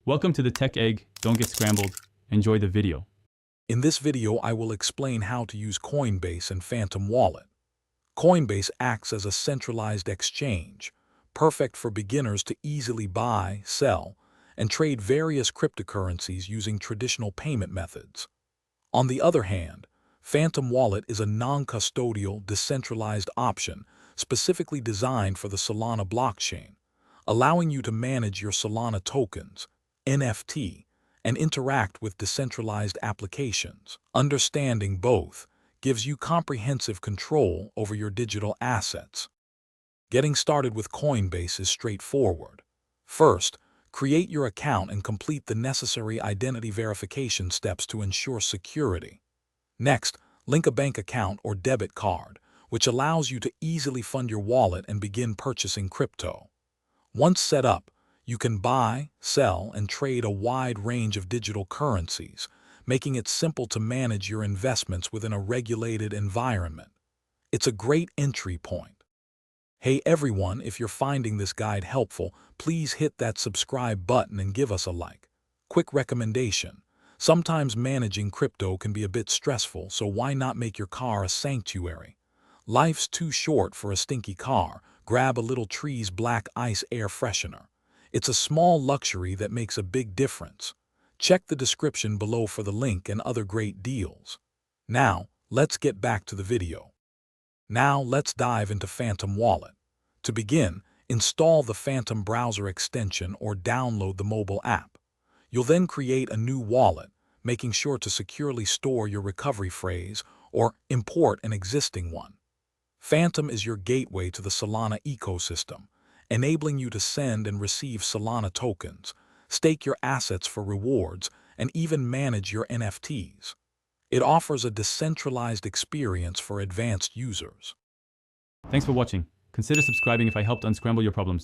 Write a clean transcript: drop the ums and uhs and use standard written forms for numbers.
Welcome to the Tech Egg. Don't get scrambled. Enjoy the video. In this video, I will explain how to use Coinbase and Phantom Wallet. Coinbase acts as a centralized exchange, perfect for beginners to easily buy, sell, and trade various cryptocurrencies using traditional payment methods. On the other hand, Phantom Wallet is a non-custodial, decentralized option specifically designed for the Solana blockchain, allowing you to manage your Solana tokens, NFT, and interact with decentralized applications. Understanding both gives you comprehensive control over your digital assets. Getting started with Coinbase is straightforward. First, create your account and complete the necessary identity verification steps to ensure security. Next, link a bank account or debit card, which allows you to easily fund your wallet and begin purchasing crypto. Once set up, you can buy, sell, and trade a wide range of digital currencies, making it simple to manage your investments within a regulated environment. It's a great entry point. Hey everyone, if you're finding this guide helpful, please hit that subscribe button and give us a like. Quick recommendation. Sometimes managing crypto can be a bit stressful, so why not make your car a sanctuary? Life's too short for a stinky car. Grab a little Tree's Black Ice air freshener. It's a small luxury that makes a big difference. Check the description below for the link and other great deals. Now, let's get back to the video. Now, let's dive into Phantom Wallet. To begin, install the Phantom browser extension or download the mobile app. You'll then create a new wallet, making sure to securely store your recovery phrase or import an existing one. Phantom is your gateway to the Solana ecosystem, enabling you to send and receive Solana tokens, stake your assets for rewards, and even manage your NFTs. It offers a decentralized experience for advanced users. Thanks for watching. Consider subscribing if I helped unscramble your problems.